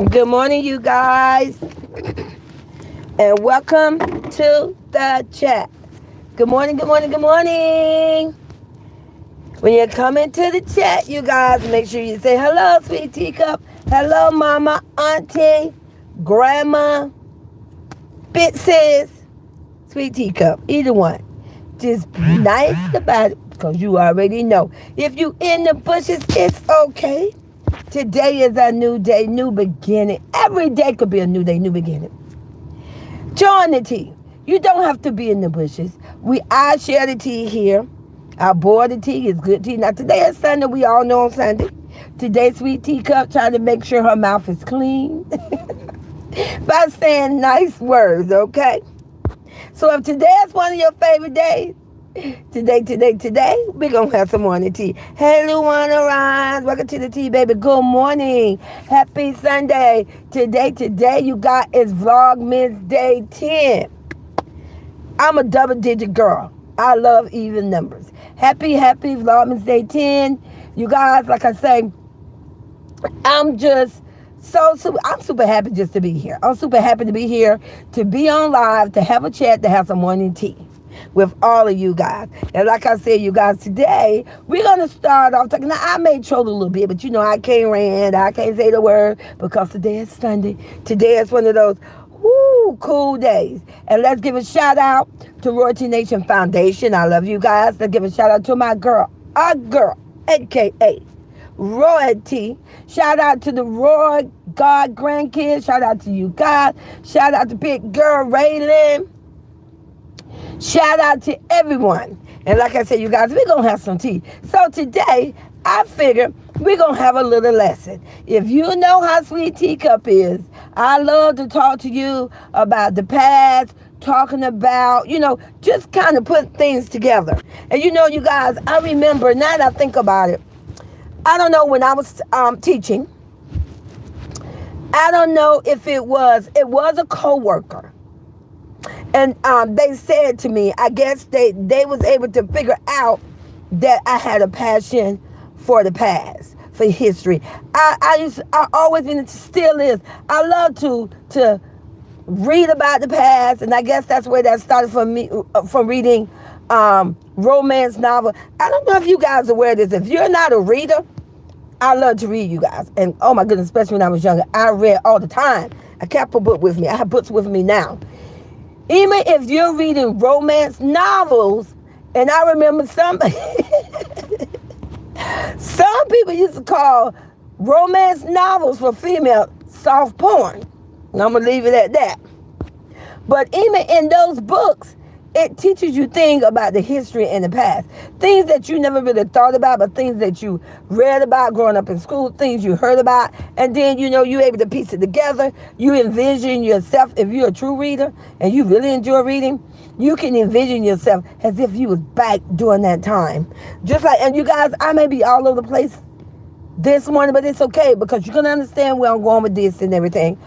Good morning, you guys, and welcome to the chat. Good morning, good morning, good morning. When you come into the chat, you guys, make sure you say hello, sweet teacup. Hello, mama, auntie, grandma, bit sis, sweet teacup. Either one. Just be nice about it because you already know. If you in the bushes, it's okay. Today is a new day, new beginning. Every day could be a new day, new beginning. Join the tea. You don't have to be in the bushes. I share the tea here. I boil the tea. It's good tea. Now today is Sunday. We all know on Sunday. Today, Sweet Teacup trying to make sure her mouth is clean by saying nice words. Okay. So if today is one of your favorite days, today, we're going to have some morning tea. Hey, Luana Rise. Welcome to the tea, baby. Good morning. Happy Sunday. Today, you got is Vlogmas Day 10. I'm a double-digit girl. I love even numbers. Happy Vlogmas Day 10. You guys, like I say, I'm super happy just to be here. I'm super happy to be here, to be on live, to have a chat, to have some morning tea with all of you guys. And like I said, you guys, today we're going to start off talking. Now, I may troll a little bit, but I can't rant. I can't say the word because today is Sunday. Today is one of those cool days. And let's give a shout out to Royalty Nation Foundation. I love you guys. Let's give a shout out to my girl, our girl, aka Royalty. Shout out to the Roy God grandkids. Shout out to you guys. Shout out to big girl Raylan. Shout out to everyone. And like I said, you guys, we're going to have some tea. So today, I figured we're going to have a little lesson. If you know how Sweet Teacup is, I love to talk to you about the past, talking about, just kind of put things together. And you guys, I remember, now that I think about it, I don't know, when I was teaching, I don't know if it was a coworker. And they said to me, I guess they was able to figure out that I had a passion for the past, for history. I always been, still is. I love to read about the past, and I guess that's where that started for me, from reading romance novel. I don't know if you guys are aware of this. If you're not a reader, I love to read, you guys. And oh my goodness, especially when I was younger, I read all the time. I kept a book with me. I have books with me now. Even if you're reading romance novels, and I remember some people used to call romance novels for female soft porn. And I'm going to leave it at that. But even in those books, it teaches you things about the history and the past. Things that you never really thought about, but things that you read about growing up in school, things you heard about. And then, you're able to piece it together. You envision yourself, if you're a true reader and you really enjoy reading, you can envision yourself as if you was back during that time. Just like, and you guys, I may be all over the place this morning, but it's okay because you're going to understand where I'm going with this and everything.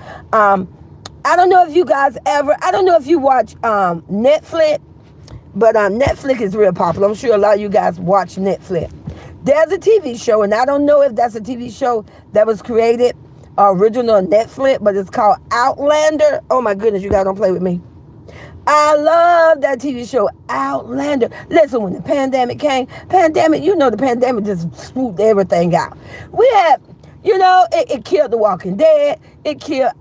I don't know if you guys I don't know if you watch Netflix, but Netflix is real popular. I'm sure a lot of you guys watch Netflix. There's a TV show, and I don't know if that's a TV show that was created original on Netflix, but it's called Outlander. Oh my goodness, you guys don't play with me. I love that TV show, Outlander. Listen, when the pandemic came, the pandemic just swooped everything out. We had, it killed The Walking Dead. It killed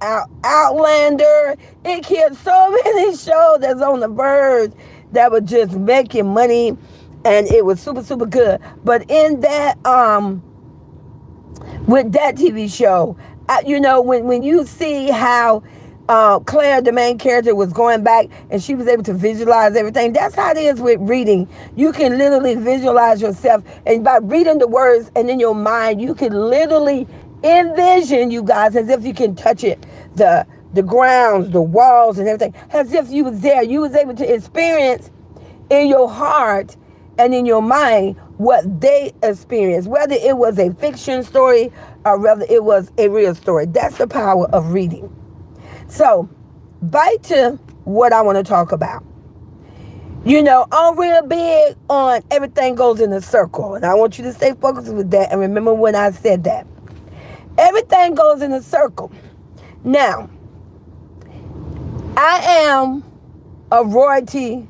Outlander. It killed so many shows that's on the verge that were just making money, and it was super, super good. But in that, with that TV show, when you see how Claire, the main character, was going back and she was able to visualize everything. That's how it is with reading. You can literally visualize yourself, and by reading the words and in your mind, you can literally envision, you guys, as if you can touch it, the grounds, the walls and everything, as if you was there. You was able to experience in your heart and in your mind what they experienced, whether it was a fiction story or whether it was a real story. That's the power of reading. So, back to what I want to talk about. I'm real big on everything goes in a circle. And I want you to stay focused with that. And remember when I said that. Everything goes in a circle. Now, I am a royalty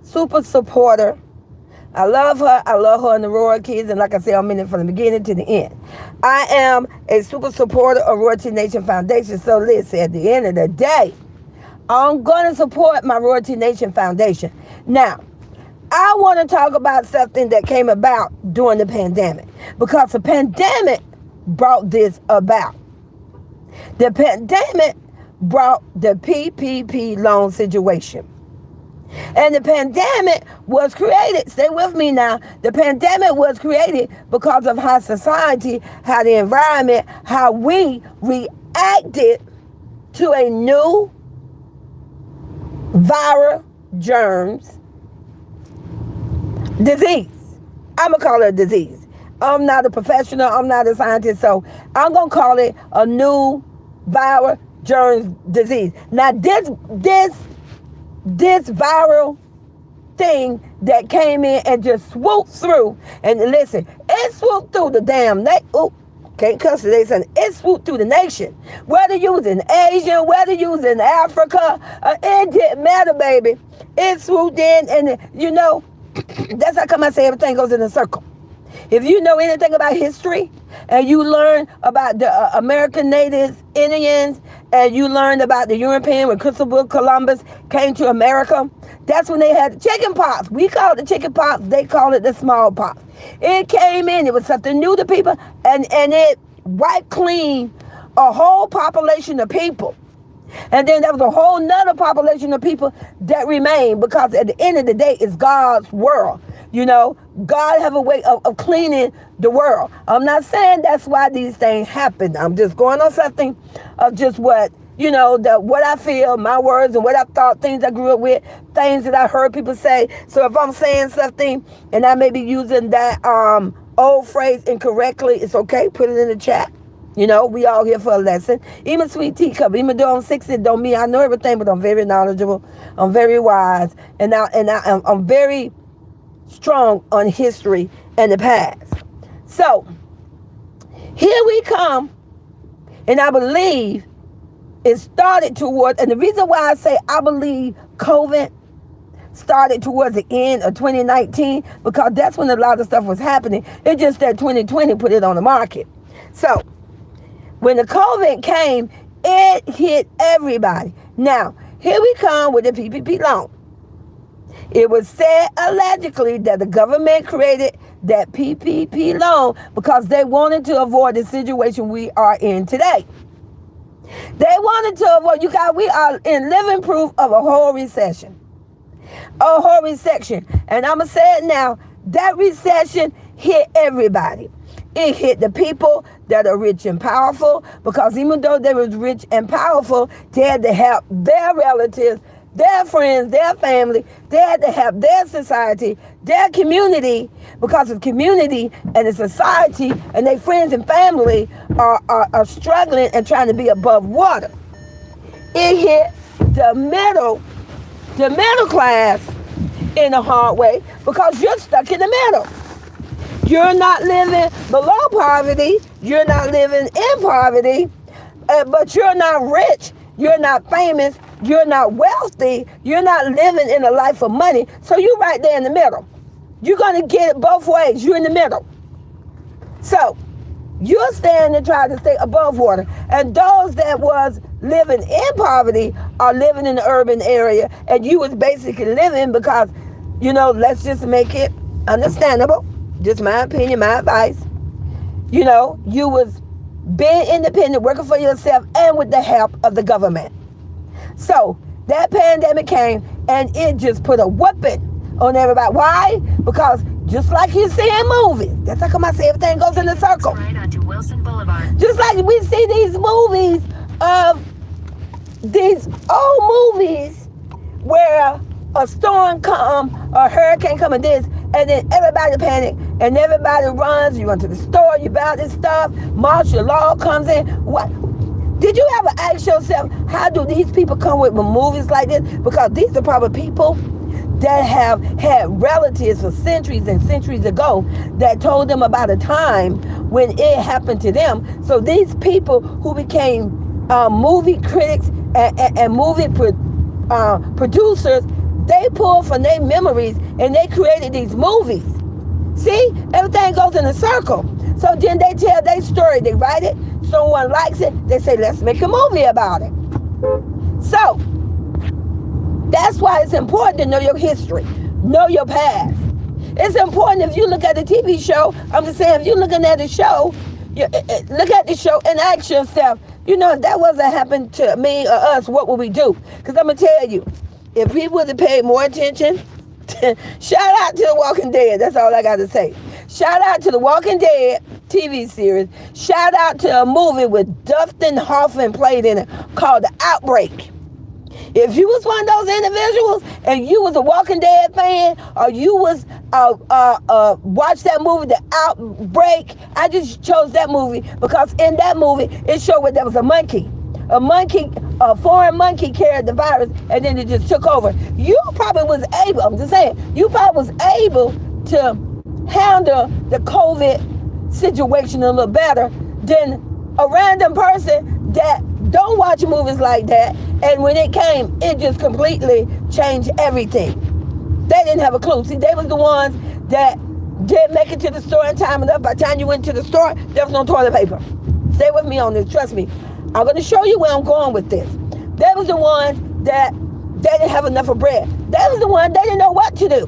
super supporter. I love her and the Royal Kids, and like I said, I'm in it from the beginning to the end. I am a super supporter of Royalty Nation Foundation. So listen, at the end of the day, I'm going to support my Royalty Nation Foundation. Now, I want to talk about something that came about during the pandemic, because the pandemic brought this about. The pandemic brought the PPP loan situation. And the pandemic was created, stay with me now, the pandemic was created because of how society, how the environment, how we reacted to a new viral germs disease. I'm going to call it a disease. I'm not a professional, I'm not a scientist, so I'm going to call it a new viral germs disease. Now this viral thing that came in and just swooped through, and listen, it swooped through the damn can't cuss today, son. It swooped through the nation. Whether you was in Asia, whether you was in Africa, it didn't matter, baby. It swooped in, and you know, that's how come I say everything goes in a circle. If you know anything about history, and you learn about the American natives, Indians, and you learn about the European when Christopher Columbus came to America, that's when they had the chicken pox. We call it the chicken pox, they call it the smallpox. It came in, it was something new to people, and it wiped clean a whole population of people. And then there was a whole nother population of people that remained, because at the end of the day, it's God's world. You know, God have a way of cleaning the world. I'm not saying that's why these things happen. I'm just going on something of just what, you know, what I feel, my words, and what I thought, things I grew up with, things that I heard people say. So if I'm saying something and I may be using that old phrase incorrectly, it's okay. Put it in the chat. You know, we all here for a lesson. Even Sweet Teacup, even though I'm 60, don't mean I know everything, but I'm very knowledgeable. I'm very wise, and I'm very strong on history and the past. So here we come, and I believe it started towards, and the reason why I say I believe COVID started towards the end of 2019, because that's when a lot of stuff was happening. It's just that 2020 put it on the market. So when the COVID came, it hit everybody. Now, here we come with the PPP loan. It was said allegedly that the government created that PPP loan because they wanted to avoid the situation we are in today. They wanted to avoid, we are in living proof of a whole recession. A whole recession. And I'm going to say it now, that recession hit everybody. It hit the people that are rich and powerful, because even though they was rich and powerful, they had to help their relatives, their friends, their family. They had to help their society, their community, because the community and the society and their friends and family are struggling and trying to be above water. It hit the middle class in a hard way, because you're stuck in the middle. You're not living below poverty. You're not living in poverty, but you're not rich. You're not famous. You're not wealthy. You're not living in a life of money. So you're right there in the middle. You're going to get it both ways. You're in the middle. So you're standing and trying to stay above water. And those that was living in poverty are living in the urban area. And you was basically living because, you know, let's just make it understandable. Just my opinion, my advice. You know, you was being independent, working for yourself, and with the help of the government. So that pandemic came, and it just put a whooping on everybody. Why? Because just like you see in movies, that's how come I say everything goes in a circle. Right onto Wilson Boulevard. Just like we see these movies of these old movies where a storm come, a hurricane come, and this, and then everybody panic, and everybody runs. You run to the store, you buy this stuff, martial law comes in. What? Did you ever ask yourself, how do these people come with movies like this? Because these are probably people that have had relatives for centuries and centuries ago that told them about a time when it happened to them. So these people who became movie critics and movie producers, they pulled from their memories and they created these movies. See, everything goes in a circle. So then they tell their story, they write it, someone likes it, they say, let's make a movie about it. So that's why it's important to know your history, know your past. It's important if you look at a TV show, I'm just saying, if you're looking at a show, look at the show and ask yourself, if that wasn't happened to me or us, what would we do? Because I'm going to tell you, if people would have paid more attention, shout out to The Walking Dead. That's all I got to say. Shout out to The Walking Dead TV series. Shout out to a movie with Dustin Hoffman played in it called The Outbreak. If you was one of those individuals and you was a Walking Dead fan or you was watch that movie, The Outbreak, I just chose that movie because in that movie it showed where there was a monkey. A foreign monkey carried the virus and then it just took over. You probably was able, I'm just saying, you probably was able to handle the COVID situation a little better than a random person that don't watch movies like that. And when it came, it just completely changed everything. They didn't have a clue. See, they was the ones that didn't make it to the store in time enough. By the time you went to the store, there was no toilet paper. Stay with me on this, trust me. I'm going to show you where I'm going with this. They was the ones that they didn't have enough of bread. They was the ones, they didn't know what to do.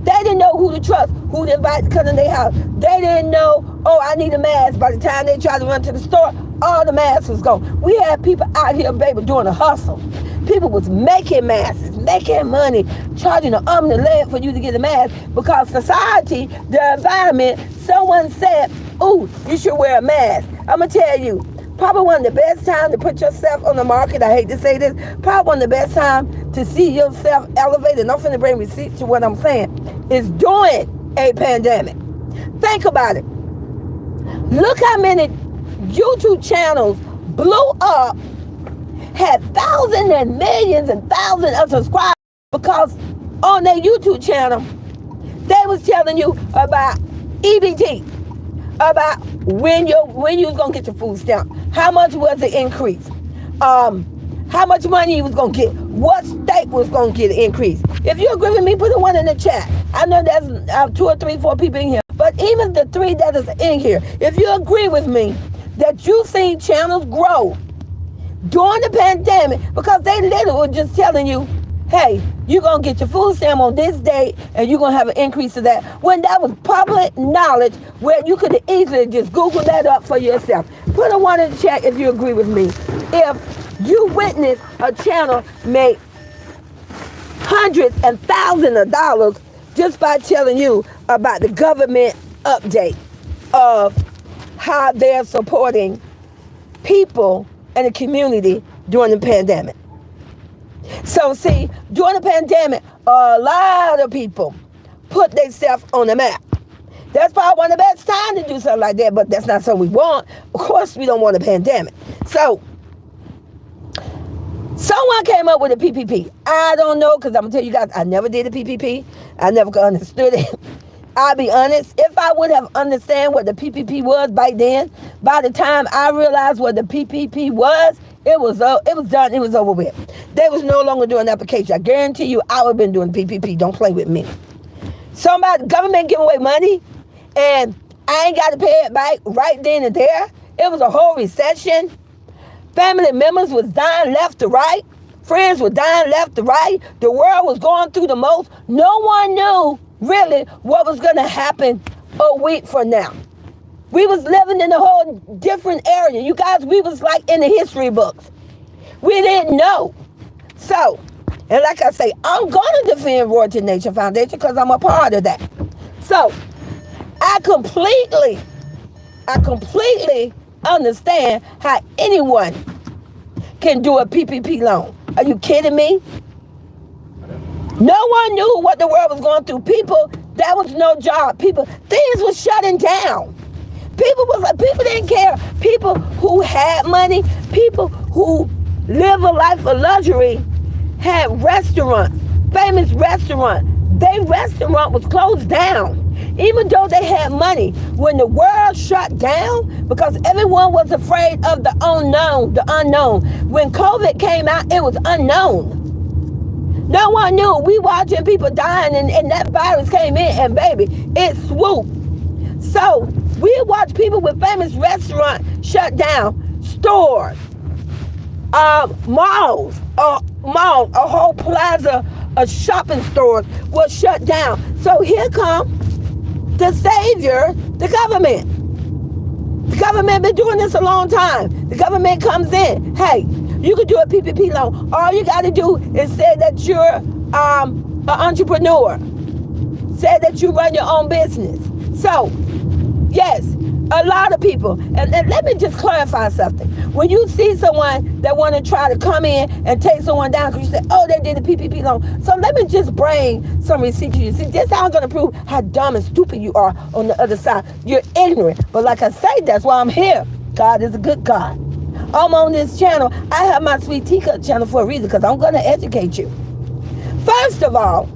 They didn't know who to trust, who to invite to come in their house. They didn't know, I need a mask. By the time they tried to run to the store, all the masks was gone. We had people out here, baby, doing a hustle. People was making masks, making money, charging an arm and a leg for you to get a mask because society, the environment, someone said, you should wear a mask. I'm going to tell you, probably one of the best times to put yourself on the market, I hate to say this, probably one of the best times to see yourself elevated, and I'm finna bring receipts to what I'm saying, is during a pandemic. Think about it. Look how many YouTube channels blew up, had thousands and millions and thousands of subscribers because on their YouTube channel, they was telling you about EBT, about when you was gonna get your food stamp, how much was the increase, how much money you was gonna get, what state was gonna get an increase. If you agree with me, put a 1 in the chat. I know there's 2 or 3, 4 people in here, but even the 3 that is in here, if you agree with me that you've seen channels grow during the pandemic because they literally were just telling you, hey, you're going to get your food stamp on this date and you're going to have an increase of that, when that was public knowledge where you could have easily just Google that up for yourself. Put a 1 in the chat if you agree with me. If you witnessed a channel make hundreds and thousands of dollars just by telling you about the government update of how they're supporting people and the community during the pandemic. So see, during the pandemic, a lot of people put themselves on the map. That's probably one of the best times to do something like that, but that's not something we want. Of course, we don't want a pandemic. So, someone came up with a PPP. I don't know, because I'm going to tell you guys, I never did a PPP. I never understood it. I'll be honest, if I would have understand what the PPP was back then, by the time I realized what the PPP was, it was done, it was over with. They was no longer doing the application. I guarantee you, I would have been doing PPP. Don't play with me. Government giving away money, and I ain't got to pay it back right then and there. It was a whole recession. Family members was dying left to right. Friends were dying left to right. The world was going through the most. No one knew really what was going to happen a week from now. We was living in a whole different area. You guys, we was like in the history books. We didn't know. So, and like I say, I'm going to defend Royalty Nation Foundation because I'm a part of that. So, I completely understand how anyone can do a PPP loan. Are you kidding me? No one knew what the world was going through. People, that was no job. People, things were shutting down. People didn't care. People who had money, people who live a life of luxury, had restaurants, famous restaurant. Their restaurant was closed down. Even though they had money, when the world shut down, because everyone was afraid of the unknown. When COVID came out, it was unknown. No one knew. We watching people dying and that virus came in and baby, it swooped. So we watch people with famous restaurants shut down, stores, malls, a whole plaza of shopping stores was shut down. So here come the savior, the government. The government been doing this a long time. The government comes in. Hey, you can do a PPP loan. All you got to do is say that you're an entrepreneur. Say that you run your own business. So, yes, a lot of people. And let me just clarify something. When you see someone that want to try to come in and take someone down because you say, oh, they did a PPP loan. So let me just bring some receipt to you. See, this is how I'm going to prove how dumb and stupid you are on the other side. You're ignorant. But like I say, that's why I'm here. God is a good God. I'm on this channel. I have my Sweet Teacup channel for a reason because I'm going to educate you. First of all,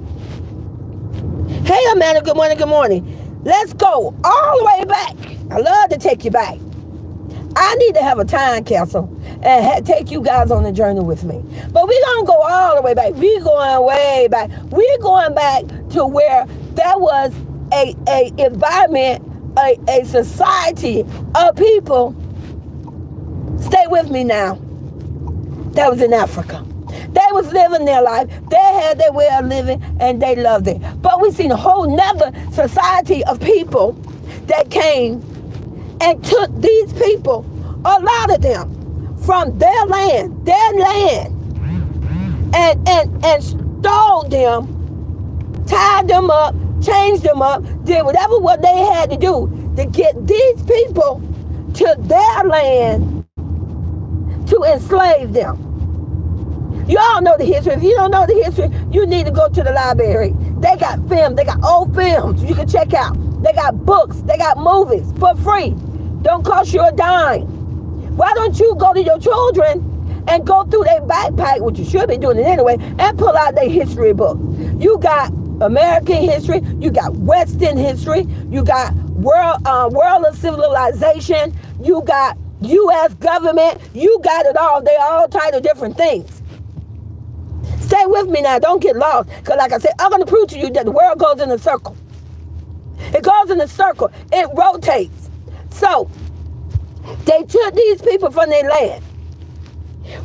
hey, Amanda, good morning, good morning. Let's go all the way back. I love to take you back. I need to have a time capsule and take you guys on the journey with me. But we're going to go all the way back. We're going way back. We're going back to where there was a environment, a society of people. Stay with me now. That was in Africa. They was living their life. They had their way of living and they loved it. But we seen a whole nother society of people that came and took these people, a lot of them, from their land, and stole them, tied them up, changed them up, did whatever what they had to do to get these people to their land to enslave them. You all know the history. If you don't know the history, you need to go to the library. They got film. They got old films you can check out. They got books. They got movies for free. Don't cost you a dime. Why don't you go to your children and go through their backpack, which you should be doing it anyway, and pull out their history book. You got American history. You got Western history. You got world of civilization. You got U.S. government. You got it all. They all titled different things. Stay with me now. Don't get lost. Because like I said, I'm going to prove to you that the world goes in a circle. It goes in a circle. It rotates. So, they took these people from their land.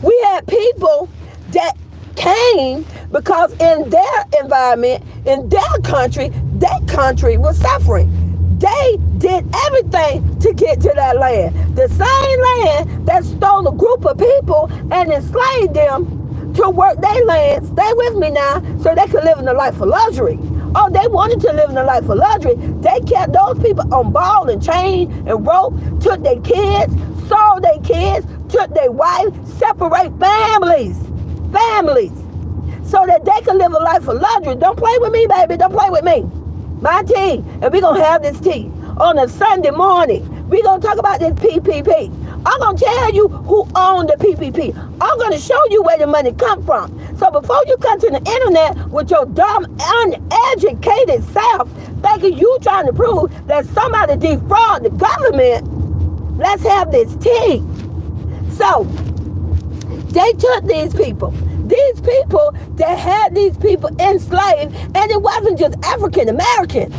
We had people that came because in their environment, in their country, that country was suffering. They did everything to get to that land. The same land that stole a group of people and enslaved them to work their land, stay with me now, so they could live in a life of luxury. Oh, they wanted to live in a life of luxury. They kept those people on ball and chain and rope, took their kids, sold their kids, took their wife, separate families, so that they could live a life of luxury. Don't play with me, baby. Don't play with me. My tea, and we're going to have this tea on a Sunday morning. We're going to talk about this PPP. I'm going to tell you who owned the PPP. I'm going to show you where the money come from. So before you come to the internet with your dumb, uneducated self, thinking you trying to prove that somebody defraud the government, let's have this tea. So they took these people that had these people enslaved, and it wasn't just African Americans.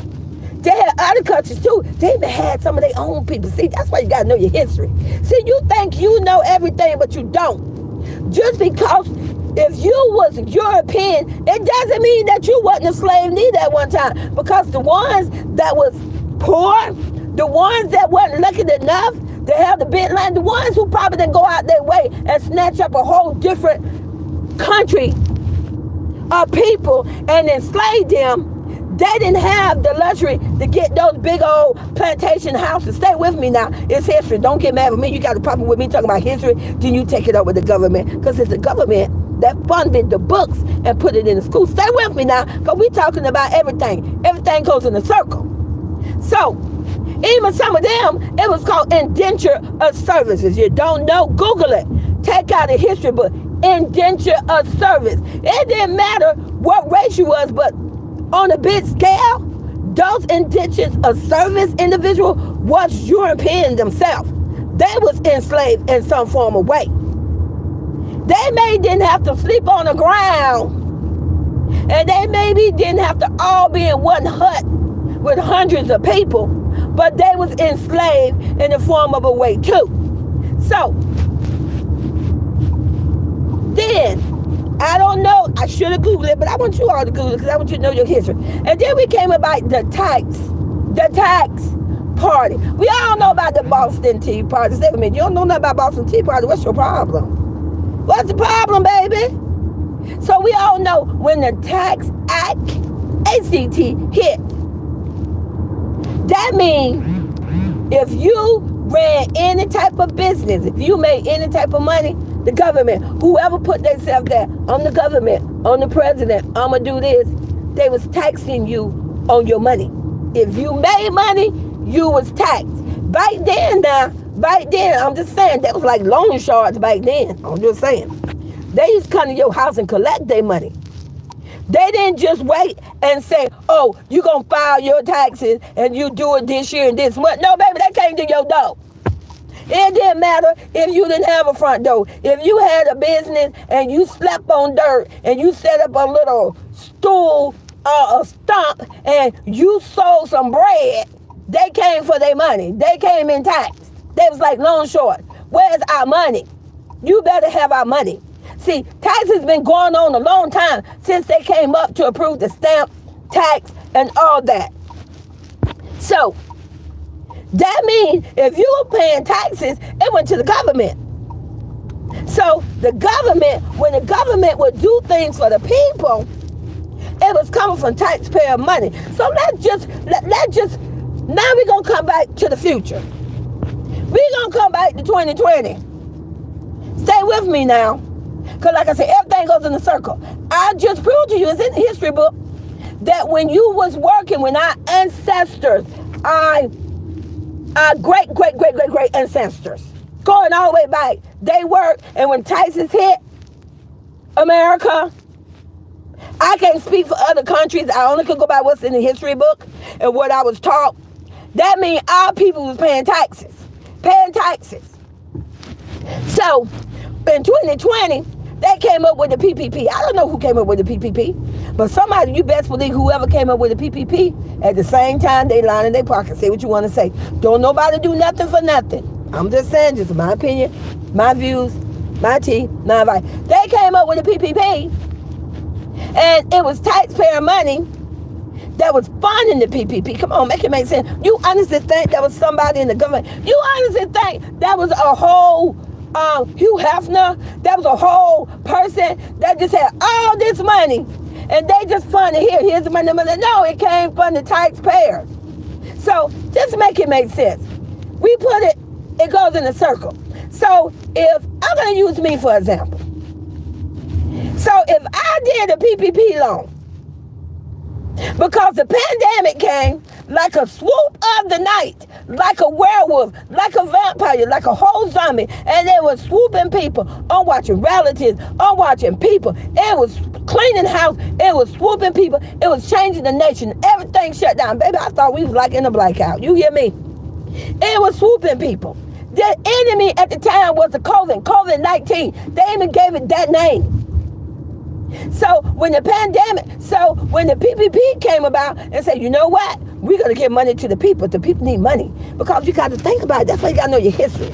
They had other countries too. They even had some of their own people. See, that's why you gotta know your history. See, you think you know everything, but you don't. Just because if you was European, it doesn't mean that you wasn't a slave neither at one time. Because the ones that was poor, the ones that wasn't lucky enough to have the big land, the ones who probably didn't go out their way and snatch up a whole different country of people and enslave them, they didn't have the luxury to get those big old plantation houses. Stay with me now. It's history. Don't get mad with me. You got a problem with me talking about history, then you take it up with the government. Because it's the government that funded the books and put it in the school. Stay with me now, because we're talking about everything. Everything goes in a circle. So, even some of them, it was called indenture of services. You don't know? Google it. Take out a history book. indenture of service. It didn't matter what race you was, but on a big scale, those indentures of service individual was European themselves. They was enslaved in some form of way. They maybe didn't have to sleep on the ground, and they maybe didn't have to all be in one hut with hundreds of people, but they was enslaved in the form of a way too. So then, I don't know, I should have Googled it, but I want you all to Google it because I want you to know your history. And then we came about the tax party. We all know about the Boston Tea Party. Stay with me. You don't know nothing about Boston Tea Party. What's your problem? What's the problem, baby? So we all know when the Tax Act, ACT, hit. That means if you ran any type of business, if you made any type of money, the government, whoever put themselves there, I'm the government, I'm the president, I'm going to do this, they was taxing you on your money. If you made money, you was taxed. Back then, I'm just saying, that was like loan sharks back then. I'm just saying. They used to come to your house and collect their money. They didn't just wait and say, oh, you going to file your taxes and you do it this year and this month. No, baby, they came to your door. It didn't matter if you didn't have a front door. If you had a business and you slept on dirt and you set up a little stool or a stump and you sold some bread, they came for their money. They came in tax. They was like loan short. Where's our money? You better have our money. See, taxes been going on a long time since they came up to approve the stamp tax and all that. So that means if you were paying taxes, it went to the government. So the government, when the government would do things for the people, it was coming from taxpayer money. So let's just, now we're going to come back to the future. We're going to come back to 2020. Stay with me now. Because like I said, everything goes in a circle. I just proved to you, it's in the history book, that when you was working, when our ancestors, our great ancestors, going all the way back, they worked, and when Texas hit America, I can't speak for other countries. I only could go by what's in the history book and what I was taught. That means our people was paying taxes. So in 2020, they came up with the PPP. I don't know who came up with the PPP, but somebody, you best believe whoever came up with the PPP, at the same time, they line in their pocket. Say what you want to say. Don't nobody do nothing for nothing. I'm just saying, just my opinion, my views, my tea, my advice. They came up with the PPP, and it was taxpayer money that was funding the PPP. Come on, make it make sense. You honestly think that was somebody in the government? You honestly think that was a whole Hugh Hefner, that was a whole person that just had all this money and they just funded here's the money. No, it came from the taxpayers. So just make it make sense. We put it goes in a circle. So if I'm going to use me for example. So if I did a PPP loan, because the pandemic came like a swoop of the night, like a werewolf, like a vampire, like a whole zombie, and they were swooping people. I'm watching relatives, I'm watching people. It was cleaning house, it was swooping people, it was changing the nation. Everything shut down. Baby, I thought we was like in a blackout. You hear me? It was swooping people. The enemy at the time was the COVID-19. They even gave it that name. So when the PPP came about and said, you know what? We're going to give money to the people. The people need money. Because you got to think about it. That's why you got to know your history.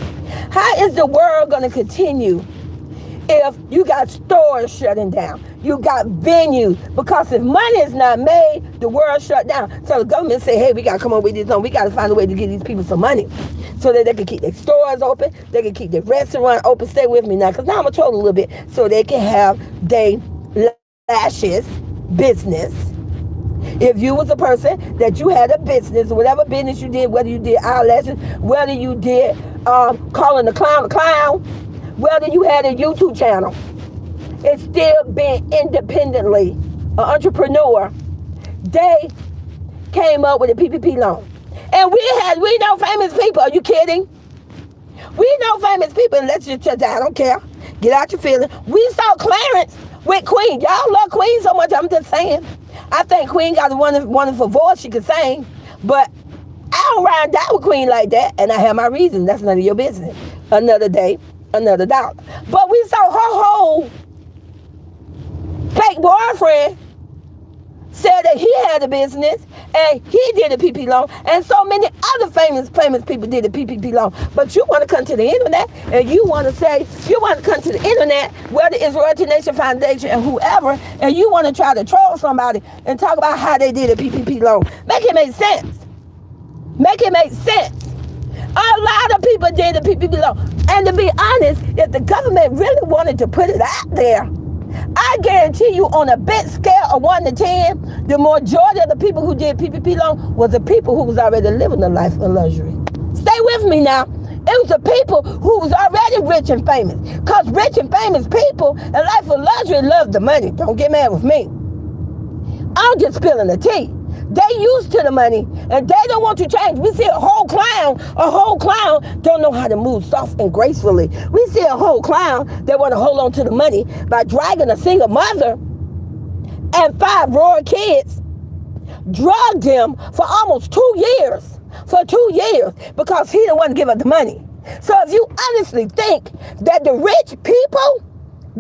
How is the world going to continue if you got stores shutting down? You got venues. Because if money is not made, the world shut down. So the government say, hey, we got to come up with this. We got to find a way to give these people some money so that they can keep their stores open. They can keep their restaurant open. Stay with me now. Because now I'm going to troll a little bit so they can have their lashes business. If you was a person that you had a business, whatever business you did, whether you did eyelashes, whether you did calling the clown a clown, whether you had a YouTube channel, it's still being independently an entrepreneur. They came up with a PPP loan. And we know famous people. Are you kidding? We know famous people, and let's just, I don't care. Get out your feelings. We saw Clarence with Queen. Y'all love Queen so much, I'm just saying. I think Queen got a wonderful voice. She can sing. But I don't ride down with Queen like that. And I have my reason. That's none of your business. Another day, another dollar. But we saw her whole fake boyfriend said that he had a business and he did a PP loan, and so many other famous people did a PPP loan. But you want to come to the internet and you want to say, you want to come to the internet, whether it's Royalty Nation Foundation and whoever, and you want to try to troll somebody and talk about how they did a PPP loan. Make it make sense. Make it make sense. A lot of people did a PPP loan. And to be honest, if the government really wanted to put it out there, I guarantee you on a big scale of 1 to 10, the majority of the people who did PPP loan was the people who was already living a life of luxury. Stay with me now. It was the people who was already rich and famous. Because rich and famous people and life of luxury love the money. Don't get mad with me. I'm just spilling the tea. They used to the money and they don't want to change. We see a whole clown don't know how to move soft and gracefully. We see a whole clown that want to hold on to the money by dragging a single mother and 5 royal kids, drugged him for almost 2 years. For 2 years, because he didn't want to give up the money. So if you honestly think that the rich people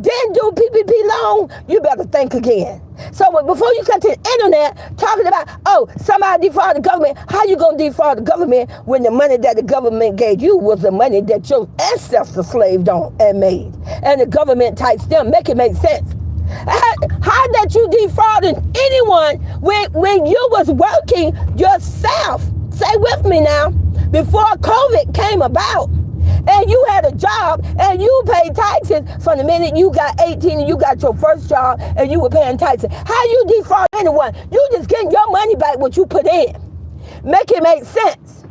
didn't do PPP loan, you better think again. So before you come to the internet talking about, oh, somebody defrauded the government, how you going to defraud the government when the money that the government gave you was the money that your ancestors slaved on and made? And the government types them, make it make sense. How that you defrauding anyone when you was working yourself? Say with me now, before COVID came about, and you had a job and you paid taxes from the minute you got 18 and you got your first job and you were paying taxes. How you defraud anyone? You just getting your money back what you put in. Make it make sense.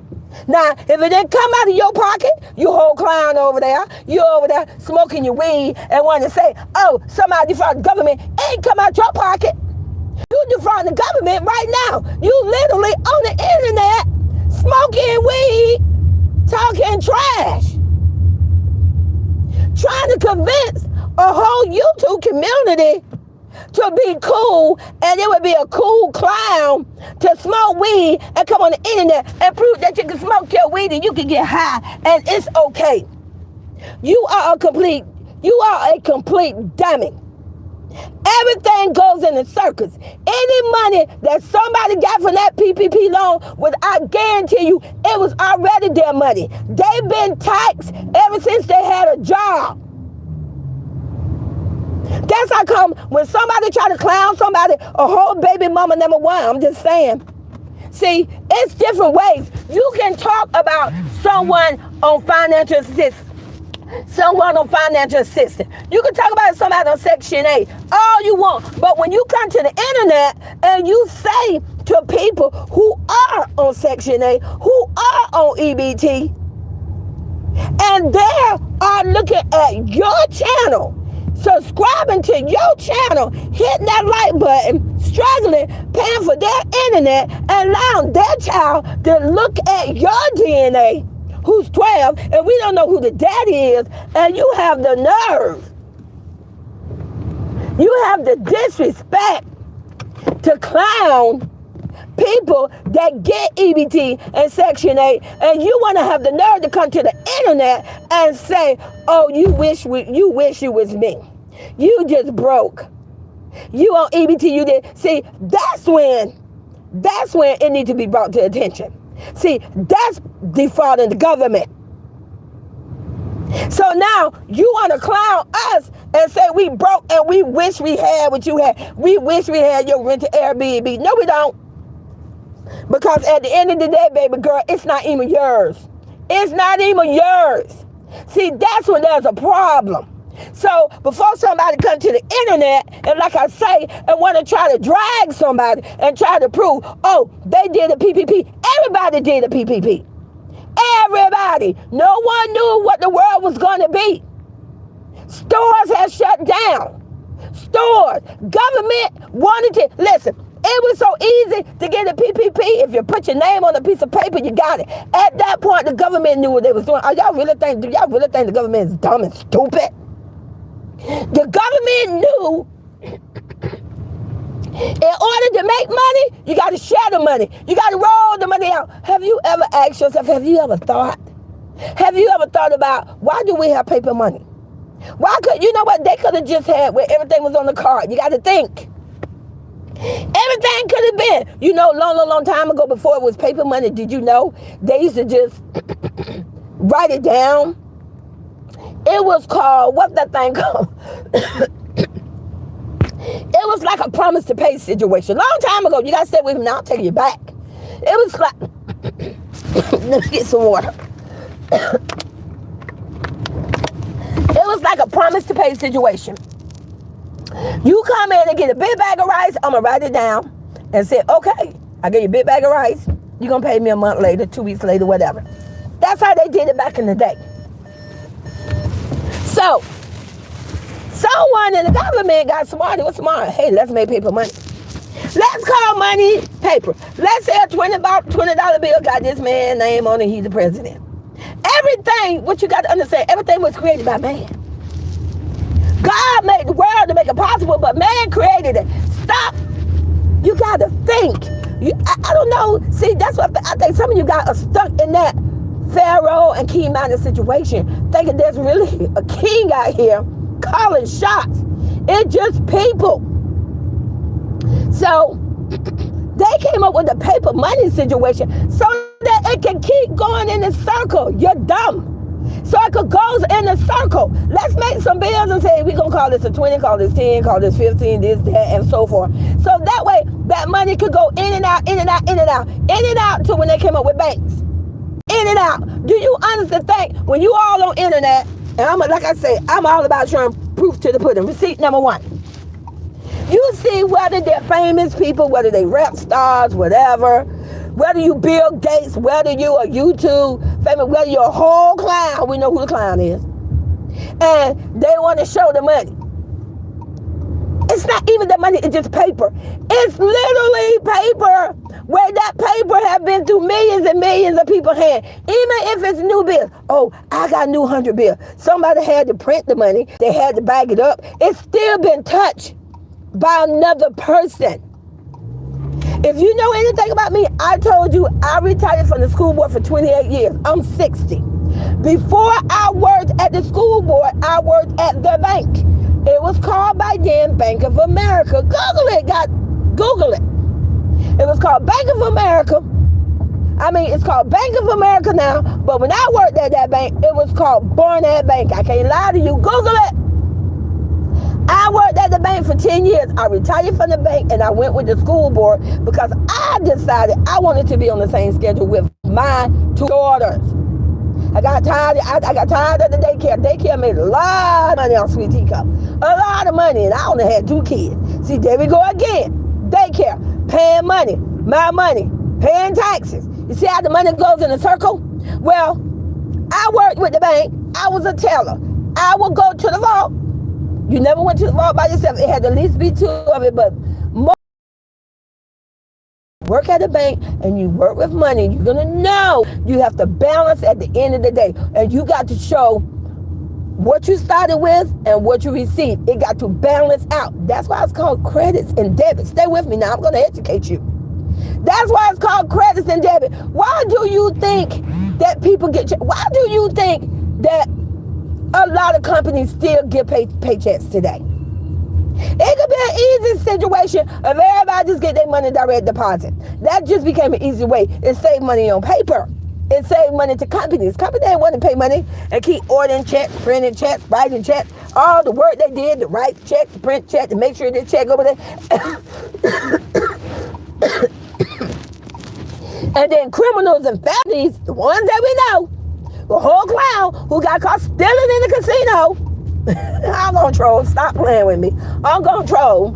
Now, if it didn't come out of your pocket, you whole clown over there, you over there smoking your weed and want to say, oh, somebody defrauded the government. It ain't come out your pocket. You defrauding the government right now. You literally on the internet smoking weed, talking trash, trying to convince a whole YouTube community to be cool, and it would be a cool clown to smoke weed and come on the internet and prove that you can smoke your weed and you can get high and it's okay. You are a complete dummy. Everything goes in a circus. Any money that somebody got from that PPP loan, I guarantee you, it was already their money. They've been taxed ever since they had a job. That's how come when somebody try to clown somebody, a whole baby mama number one, I'm just saying. See, it's different ways. You can talk about someone on financial assistance. You can talk about somebody on Section 8 all you want, but when you come to the internet and you say to people who are on Section 8, who are on EBT, and they are looking at your channel, subscribing to your channel, hitting that like button, struggling, paying for their internet, and allowing their child to look at your DNA, who's 12, and we don't know who the daddy is, and you have the nerve, you have the disrespect to clown people that get EBT and Section 8, and you want to have the nerve to come to the internet and say, oh, you wish you was me. You just broke. You on EBT, you did. See, that's when it needs to be brought to attention. See, that's defrauding the government. So now you want to clown us and say we broke and we wish we had what you had. We wish we had your rented Airbnb. No, we don't. Because at the end of the day, baby girl, it's not even yours. It's not even yours. See, that's when there's a problem. So before somebody come to the internet and like I say, and want to try to drag somebody and try to prove, oh, they did a PPP. Everybody did a PPP. Everybody. No one knew what the world was going to be. Stores have shut down. Stores. Government wanted to, listen, it was so easy to get a PPP. If you put your name on a piece of paper, you got it. At that point, the government knew what they was doing. Do y'all really think the government is dumb and stupid? The government knew in order to make money, you got to share the money. You got to roll the money out. Have you ever asked yourself, have you ever thought about why do we have paper money? Why could, you know what, they could have just had where everything was on the card. You got to think. Everything could have been, long time ago before it was paper money. Did you know they used to just write it down? It was called, what's that thing called? It was like a promise to pay situation. Long time ago, you got to stay with me now, I'll take you back. It was like, let me get some water. It was like a promise to pay situation. You come in and get a big bag of rice, I'm going to write it down and say, okay, I get you a big bag of rice. You're going to pay me a month later, 2 weeks later, whatever. That's how they did it back in the day. So, someone in the government got smart. It was smart. Hey, let's make paper money. Let's call money paper. Let's say a $20 bill got this man's name on it. He's the president. Everything, what you got to understand, everything was created by man. God made the world to make it possible, but man created it. Stop. You got to think. I don't know. See, that's what I think some of you guys are stuck in that Pharaoh and king-minded situation, thinking there's really a king out here calling shots. It's just people. So they came up with the paper money situation so that it can keep going in a circle. You're dumb. So it could go in a circle. Let's make some bills and say, we're going to call this a 20, call this 10, call this 15, this, that, and so forth. So that way, that money could go in and out, in and out, in and out, in and out to when they came up with banks. In and out. Do you honestly think when you all on internet, and like I say, I'm all about showing proof to the pudding. Receipt number 1. You see whether they're famous people, whether they rap stars, whatever, whether you Bill Gates, whether you a YouTube famous, whether you're a whole clown, we know who the clown is. And they want to show the money. It's not even the money, it's just paper. It's literally paper where that paper have been through millions and millions of people's hands. Even if it's new bills. Oh, I got a new 100 bill. Somebody had to print the money. They had to bag it up. It's still been touched by another person. If you know anything about me, I told you I retired from the school board for 28 years. I'm 60. Before I worked at the school board, I worked at the bank. It was called by then Bank of America. Google it. It was called Bank of America. It's called Bank of America now, but when I worked at that bank, it was called Barnett Bank. I can't lie to you. Google it. I worked at the bank for 10 years. I retired from the bank and I went with the school board because I decided I wanted to be on the same schedule with my 2 daughters. I got tired of the daycare. Daycare made a lot of money on SweetTeacup. A lot of money, and I only had 2 kids. See, there we go again. Daycare, paying money, my money, paying taxes. You see how the money goes in a circle? Well, I worked with the bank. I was a teller. I would go to the vault. You never went to the vault by yourself. It had to at least be 2 of it, but more. Work at a bank and you work with money, you're going to know you have to balance at the end of the day. And you got to show what you started with and what you received. It got to balance out. That's why it's called credits and debits. Stay with me now. I'm going to educate you. That's why it's called credits and debit. Why do you think that people get... Why do you think that a lot of companies still get paychecks today? It could be an easy situation if everybody just get their money direct deposit. That just became an easy way. It saved money on paper. It saved money to companies. Companies didn't want to pay money and keep ordering checks, printing checks, writing checks. All the work they did to write checks, to print checks, to make sure they check over there. And then criminals and families, the ones that we know, the whole clown who got caught stealing in the casino. I'm gonna troll. Stop playing with me. I'm gonna troll.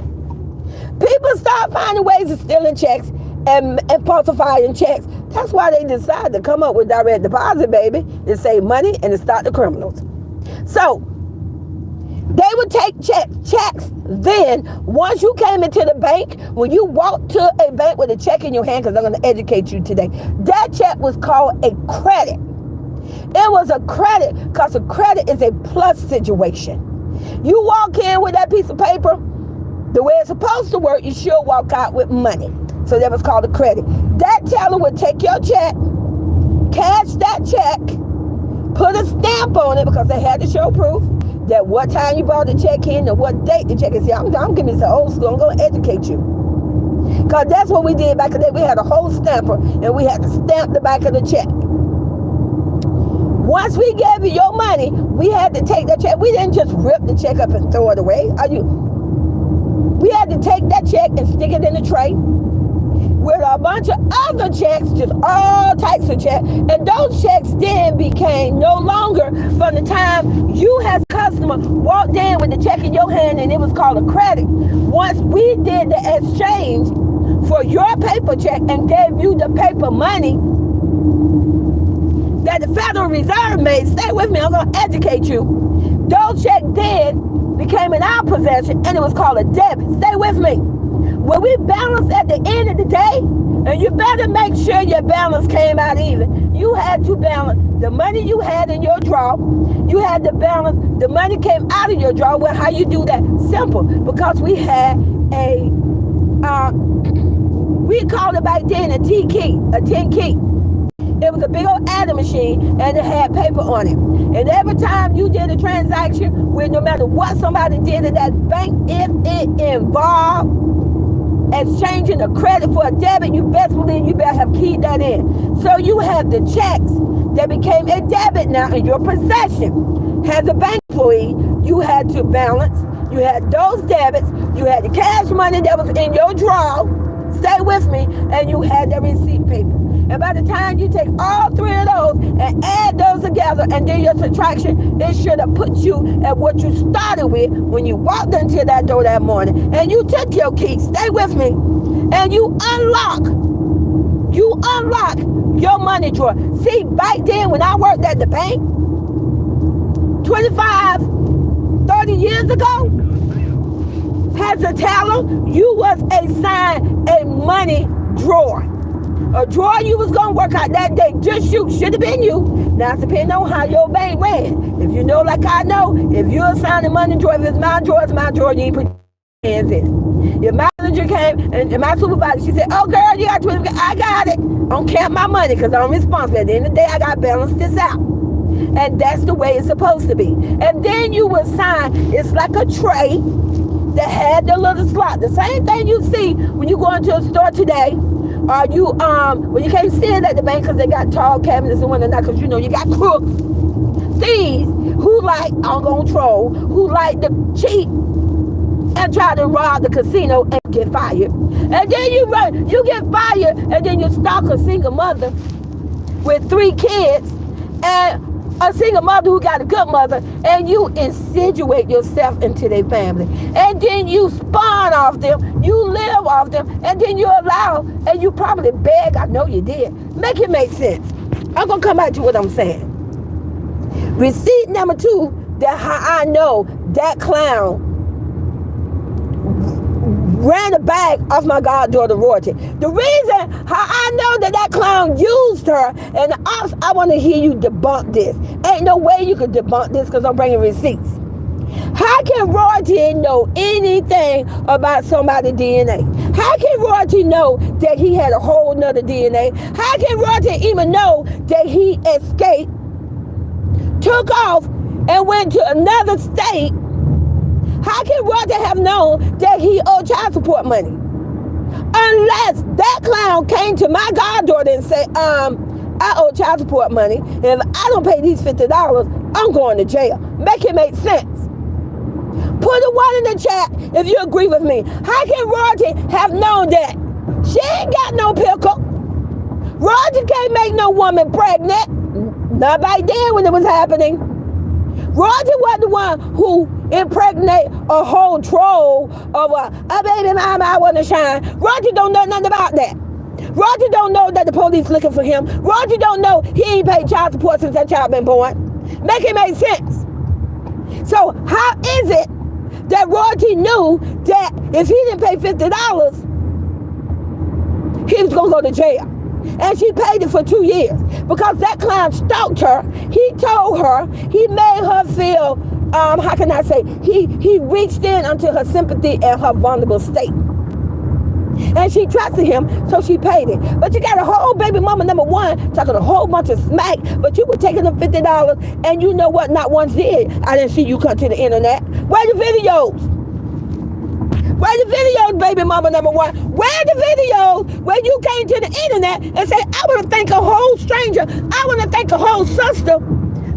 People start finding ways of stealing checks and falsifying checks. That's why they decided to come up with direct deposit, baby, to save money and to stop the criminals. So they would take checks. Then once you came into the bank, when you walked to a bank with a check in your hand, because I'm going to educate you today, that check was called a credit. It was a credit because a credit is a plus situation. You walk in with that piece of paper, the way it's supposed to work, you should walk out with money. So that was called a credit. That teller would take your check, cash that check, put a stamp on it because they had to show proof that what time you brought the check in and what date the check is. See, I'm giving you some old school. I'm going to educate you. Because that's what we did back in the day. We had a whole stamper and we had to stamp the back of the check. Once we gave you your money, we had to take that check. We didn't just rip the check up and throw it away. We had to take that check and stick it in the tray with a bunch of other checks, just all types of checks. And those checks then became no longer from the time you as a customer walked in with the check in your hand, and it was called a credit. Once we did the exchange for your paper check and gave you the paper money that the Federal Reserve made, stay with me, I'm going to educate you. Those checks then became in our possession, and it was called a debit. Stay with me. When we balance at the end of the day, and you better make sure your balance came out even. You had to balance the money you had in your drawer. You had to balance the money came out of your drawer. Well, how you do that? Simple. Because we had we called it back then a T-key, a 10 key. It was a big old adding machine, and it had paper on it. And every time you did a transaction with no matter what somebody did at that bank, if it involved exchanging a credit for a debit, you best believe you better have keyed that in. So you have the checks that became a debit now in your possession. As a bank employee, you had to balance. You had those debits. You had the cash money that was in your drawer. Stay with me. And you had the receipt paper. And by the time you take all three of those and add those together and do your subtraction, it should have put you at what you started with when you walked into that door that morning. And you took your key, stay with me, and you unlock your money drawer. See, back then when I worked at the bank, 25, 30 years ago, as a teller, you was assigned a money drawer. A drawer you was going to work out that day. Just should have been you. Now, it depends on how your bank ran. If you know like I know, if you're assigned a money drawer, if it's my drawer, you ain't put your hands in it. If my manager came and my supervisor, she said, oh, girl, you got 20, I got it. I don't count my money because I'm responsible. At the end of the day, I got to balance this out. And that's the way it's supposed to be. And then you would sign, it's like a tray that had the little slot. The same thing you see when you go into a store today. Or you, when you can't sit at the bank because they got tall cabinets and whatnot, because you know you got crooks, thieves who like on control, who like to cheat and try to rob the casino and get fired. And then you get fired, and then you stalk a single mother with 3 kids and a single mother who got a good mother, and you insinuate yourself into their family. And then you spawn off them, you live off them, and then you allow, and you probably beg, I know you did. Make it make sense. I'm going to come back to what I'm saying. Receipt number 2, that how I know that clown ran the bag off my goddaughter royalty. The reason how I know that clown used her, and I want to hear you debunk this. Ain't no way you could debunk this because I'm bringing receipts. How can royalty know anything about somebody's DNA? How can royalty know that he had a whole nother DNA? How can royalty even know that he escaped, took off, and went to another state? How can royalty have known that he owed child support money? Unless that clown came to my goddaughter and said, I owe child support money, and if I don't pay these $50, I'm going to jail. Make it make sense. Put a 1 in the chat if you agree with me. How can royalty have known that? She ain't got no pickle. Royalty can't make no woman pregnant. Not back then when it was happening. Royalty was the one who impregnated a whole troll of a baby mama I want to shine. Royalty don't know nothing about that. Royalty don't know that the police looking for him. Royalty don't know he ain't paid child support since that child been born. Make it make sense. So how is it that royalty knew that if he didn't pay $50, he was going to go to jail? And she paid it for 2 years because that clown stalked her. He told her, he made her feel how can I say, he reached in unto her sympathy and her vulnerable state. And she trusted him, so she paid it. But you got a whole baby mama, number one, talking a whole bunch of smack, but you were taking them $50, and you know what? Not once did I didn't see you come to the internet. Where the videos? Where the videos, baby mama, number one? Where the videos where you came to the internet and said, I want to thank a whole stranger, I want to thank a whole sister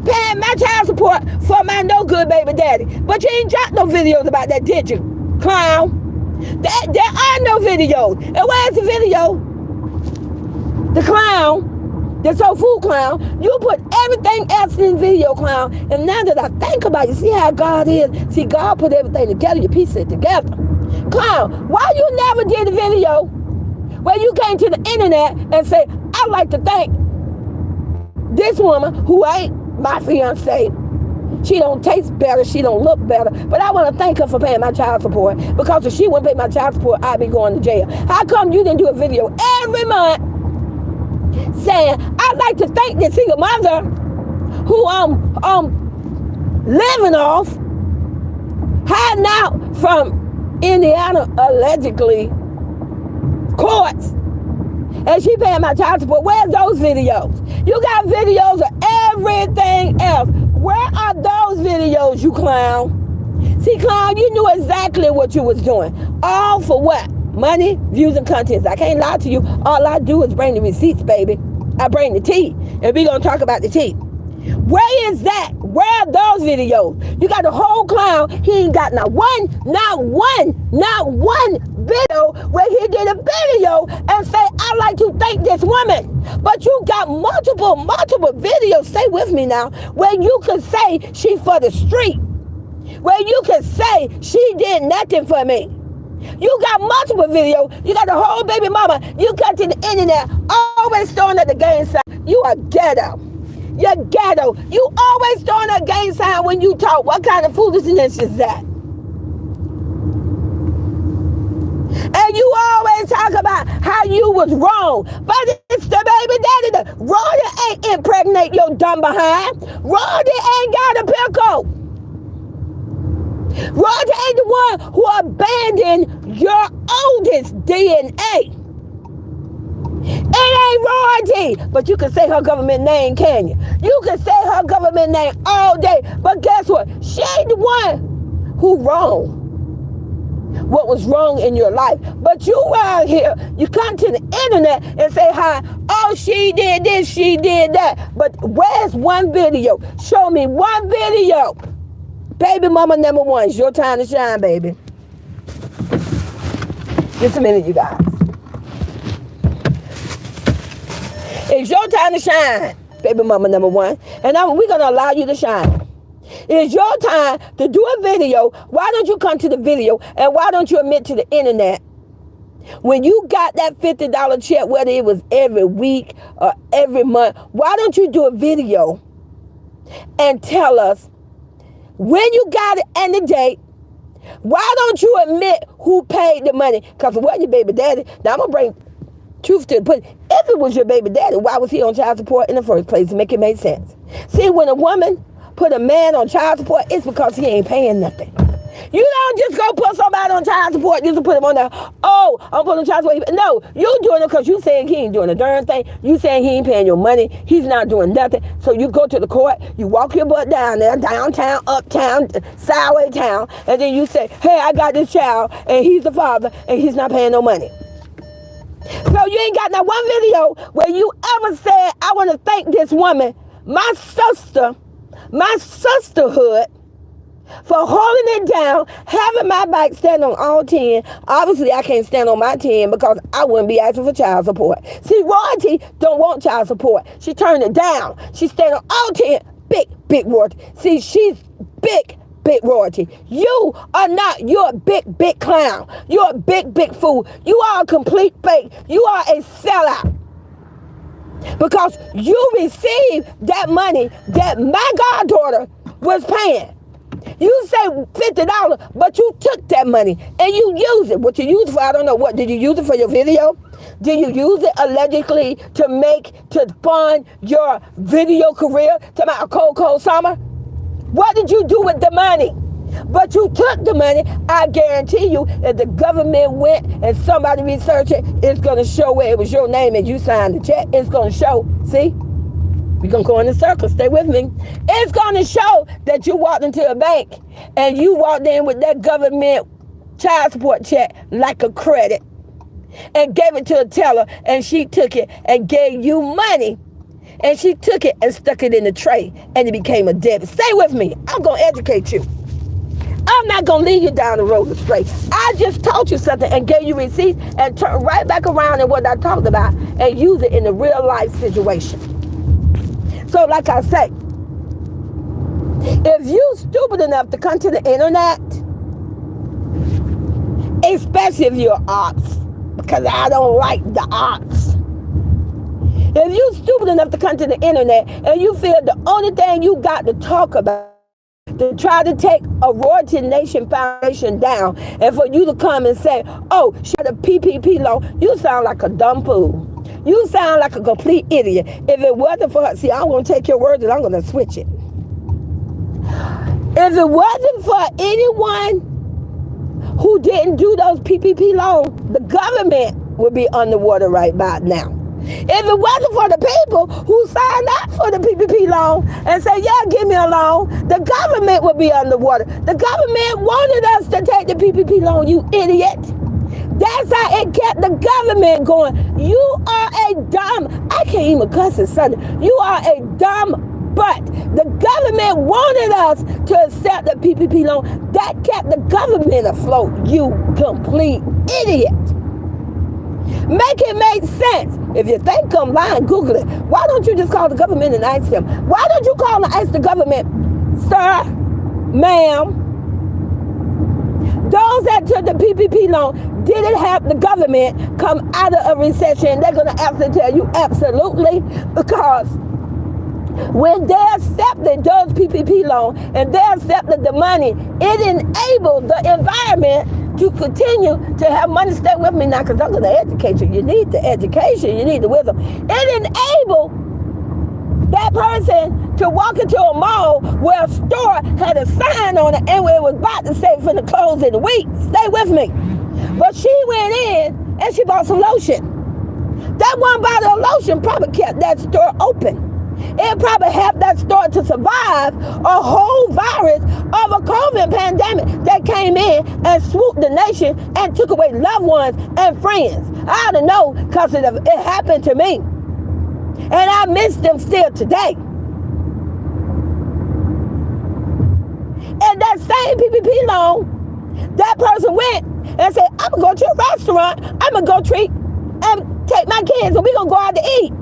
paying my child support for my no good baby daddy. But you ain't dropped no videos about that, did you, clown? There are no videos. And where's the video? The clown, the soul food clown, you put everything else in video, clown. And now that I think about it, see how God is? See, God put everything together, you piece it together. Clown, why you never did a video where you came to the internet and say, I'd like to thank this woman who ain't my fiance. She don't taste better, she don't look better, but I want to thank her for paying my child support, because if she wouldn't pay my child support, I'd be going to jail. How come you didn't do a video every month saying, I'd like to thank this single mother who I'm living off, hiding out from Indiana, allegedly, courts, and she paying my child support? Where's those videos? You got videos of everything else. Where are those videos, you clown? See, clown, you knew exactly what you was doing. All for what? Money, views, and contents. I can't lie to you. All I do is bring the receipts, baby. I bring the tea. And we're going to talk about the tea. Where is that? Where are those videos? You got the whole clown. He ain't got not one video where he did a video and say, I'd like to thank this woman. But you got multiple videos, stay with me now, where you can say she for the street, where you can say she did nothing for me. You got multiple videos. You got the whole baby mama. You got to the internet, always throwing at the gang sign. You are ghetto. You're ghetto. You always throwing a gang sign when you talk. What kind of foolishness is that? And you always talk about how you was wrong. But it's the baby daddy. Ronnie ain't impregnate your dumb behind. Ronnie ain't got a pickle. Ronnie ain't the one who abandoned your oldest DNA. It ain't Ronnie. But you can say her government name, can you? You can say her government name all day. But guess what? She ain't the one who wrong. What was wrong in your life. But you out here, you come to the internet and say, hi, oh, she did this, she did that. But where's one video? Show me one video. Baby mama number one, it's your time to shine, baby. Just a minute, you guys. It's your time to shine, baby mama number one. And we're going to allow you to shine. It's your time to do a video. Why don't you come to the video, and why don't you admit to the internet when you got that $50 check, whether it was every week or every month? Why don't you do a video and tell us when you got it and the date? Why don't you admit who paid the money? Because it wasn't your baby daddy. Now, I'm going to bring truth to the pudding. If it was your baby daddy, why was he on child support in the first place? To make it make sense. See, when a woman put a man on child support, it's because he ain't paying nothing. You don't just go put somebody on child support just to put him on there. Oh, I'm putting on child support. No, you doing it because you saying he ain't doing a darn thing. You saying he ain't paying your money. He's not doing nothing. So you go to the court, you walk your butt down there, downtown, uptown, sideway town, and then you say, hey, I got this child, and he's the father, and he's not paying no money. So you ain't got not one video where you ever said, I want to thank this woman, my sister, my sisterhood, for holding it down, having my back, stand on all 10. Obviously, I can't stand on my 10 because I wouldn't be asking for child support. See, royalty don't want child support. She turned it down. She stand on all 10. Big royalty. See, she's big royalty. You are not. You're a big clown. You're a big fool. You are a complete fake. You are a sellout. Because you received that money that my goddaughter was paying. You say $50, but you took that money and you used it. What you used it for, I don't know. What did you use it for? Your video? Did you use it allegedly to fund your video career to my cold summer? What did you do with the money? But you took the money. I guarantee you, if the government went and somebody researched it, it's going to show where it was your name and you signed the check. It's going to show. See? We're going to go in a circle. Stay with me. It's going to show that you walked into a bank and you walked in with that government child support check like a credit and gave it to a teller, and she took it and gave you money. And she took it and stuck it in the tray, and it became a debit. Stay with me. I'm going to educate you. I'm not going to lead you down the road straight. I just taught you something and gave you receipts and turn right back around in what I talked about and use it in a real life situation. So like I say, if you stupid enough to come to the internet, especially if you're ops, because I don't like the ops. If you stupid enough to come to the internet and you feel the only thing you got to talk about to try to take a Royalty Nation Foundation down, and for you to come and say, oh, she had a PPP loan, you sound like a dumb fool. You sound like a complete idiot. If it wasn't for her, see, I'm going to take your words and I'm going to switch it. If it wasn't for anyone who didn't do those PPP loans, the government would be underwater right by now. If it wasn't for the people who signed up for the PPP loan and said, yeah, give me a loan, the government would be underwater. The government wanted us to take the PPP loan, you idiot. That's how it kept the government going. You are a dumb, I can't even cuss it Sunday. You are a dumb butt. The government wanted us to accept the PPP loan. That kept the government afloat, you complete idiot. Make it make sense. If you think I'm lying, Google it. Why don't you just call the government and ask them? Why don't you call and ask the government, sir, ma'am, those that took the PPP loan, did it help the government come out of a recession? They're going to absolutely tell you absolutely, because when they accepted those PPP loans and they accepted the money, it enabled the environment to continue to have money. Stay with me now, because I'm going to educate you. You need the education. You need the wisdom. It enabled that person to walk into a mall where a store had a sign on it and where it was about to say for the close in a week. Stay with me. But she went in and she bought some lotion. That one bottle of lotion probably kept that store open. It probably helped that store to survive a whole virus of a COVID pandemic that came in and swooped the nation and took away loved ones and friends. I don't know, because it happened to me. And I miss them still today. And that same PPP loan, that person went and said, I'm going to go to a restaurant, I'm going to go treat and take my kids, and we're going to go out to eat.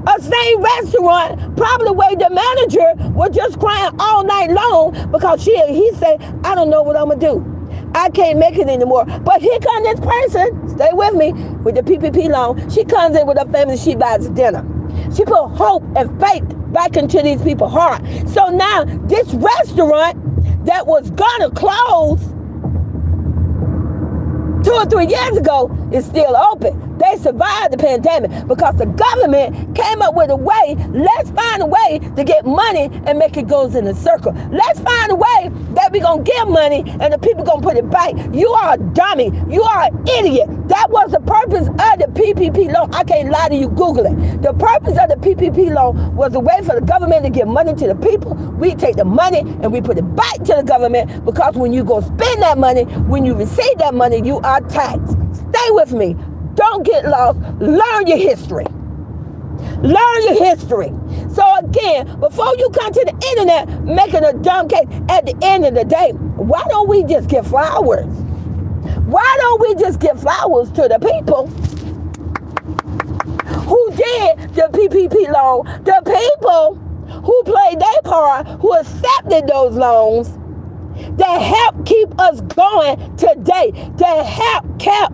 A same restaurant, probably where the manager was just crying all night long because he said, I don't know what I'm going to do. I can't make it anymore. But here comes this person, stay with me, with the PPP loan. She comes in with her family, she buys dinner. She put hope and faith back into these people's heart. So now this restaurant that was going to close 2 or 3 years ago is still open. They survived the pandemic because the government came up with a way. Let's find a way to get money and make it goes in a circle. Let's find a way that we're going to give money and the people going to put it back. You are a dummy. You are an idiot. That was the purpose of the PPP loan. I can't lie to you. Google it. The purpose of the PPP loan was a way for the government to give money to the people. We take the money and we put it back to the government, because when you go spend that money, when you receive that money, you are taxed. Stay with me. Don't get lost. Learn your history. Learn your history. So again, before you come to the internet making a dumb case, at the end of the day, why don't we just give flowers? Why don't we just give flowers to the people who did the PPP loan, the people who played their part, who accepted those loans, that helped keep us going today, that helped keep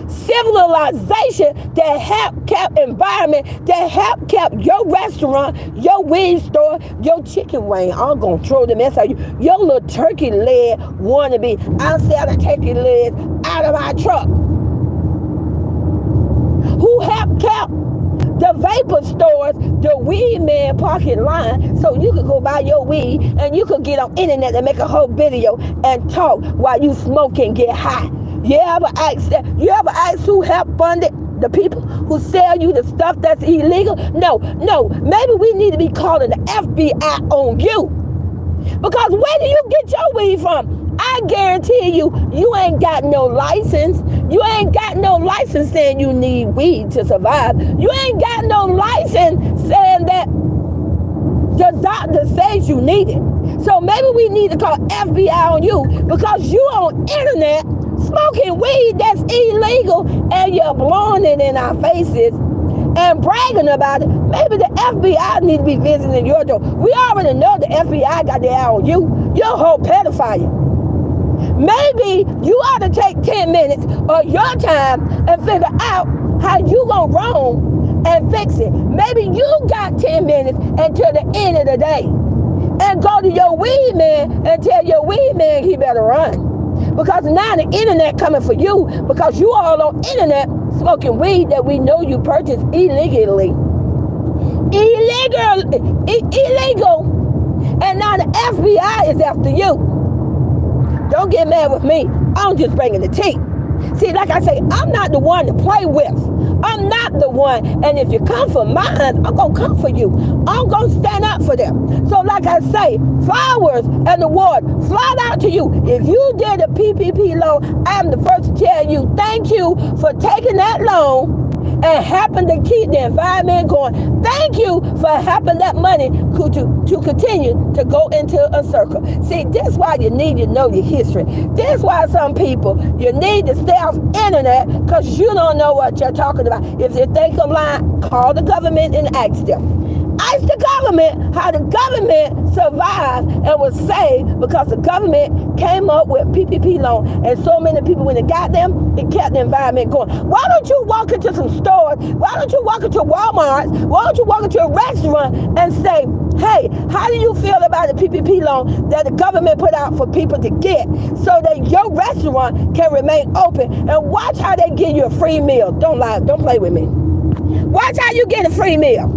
civilization, that help kept environment, that help kept your restaurant, your weed store, your chicken wing. I'm going to throw the mess at you. Your little turkey leg wannabe. I'll sell the turkey legs out of my truck. Who helped kept the vapor stores, the weed man parking line, so you could go buy your weed and you could get on internet and make a whole video and talk while you smoke and get high. You ever ask who help funded the people who sell you the stuff that's illegal? No. Maybe we need to be calling the FBI on you. Because where do you get your weed from? I guarantee you ain't got no license. You ain't got no license saying you need weed to survive. You ain't got no license saying that the doctor says you need it. So maybe we need to call FBI on you because you on internet smoking weed that's illegal and you're blowing it in our faces and bragging about it. Maybe the FBI need to be visiting your door. We already know the FBI got their eye on you. You're a whole pedophile. Maybe you ought to take 10 minutes of your time and figure out how you gonna roam and fix it. Maybe you got 10 minutes until the end of the day and go to your weed man and tell your weed man he better run. Because now the internet coming for you because you all on internet smoking weed that we know you purchased illegally. Illegal. And now the FBI is after you. Don't get mad with me. I'm just bringing the tea. See, like I say, I'm not the one to play with. I'm not the one. And if you come for mine, I'm going to come for you. I'm going to stand up for them. So like I say, flowers and award fly out to you. If you did a PPP loan, I'm the first to tell you, thank you for taking that loan and helping to keep the environment going. Thank you for helping that money to continue to go into a circle. See, this is why you need to know your history. This is why some people, you need to stay off internet because you don't know what you're talking about. If you think I'm lying, call the government and ask them. Ask the government how the government survived and was saved because the government came up with PPP loan and so many people, when it got them, it kept the environment going. Why don't you walk into some stores? Why don't you walk into Walmart? Why don't you walk into a restaurant and say, hey, how do you feel about the PPP loan that the government put out for people to get so that your restaurant can remain open? And watch how they give you a free meal. Don't lie. Don't play with me. Watch how you get a free meal.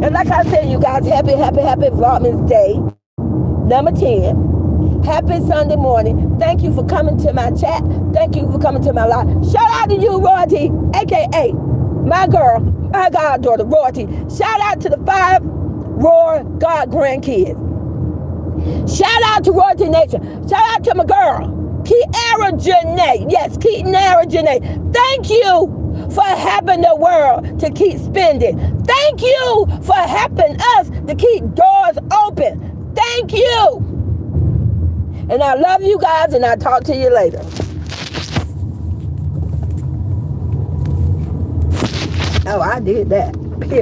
And like I said, you guys, happy Vlogmas Day, number 10. Happy Sunday morning. Thank you for coming to my chat. Thank you for coming to my live. Shout out to you, Royalty, a.k.a. my girl, my goddaughter, Royalty. Shout out to the 5 Roar God grandkids. Shout out to Royalty Nation. Shout out to my girl, Kiara Janae. Yes, Kiara Janae. Thank you for helping the world to keep spending. Thank you for helping us to keep doors open. Thank you. And I love you guys, and I'll talk to you later. Oh, I did that.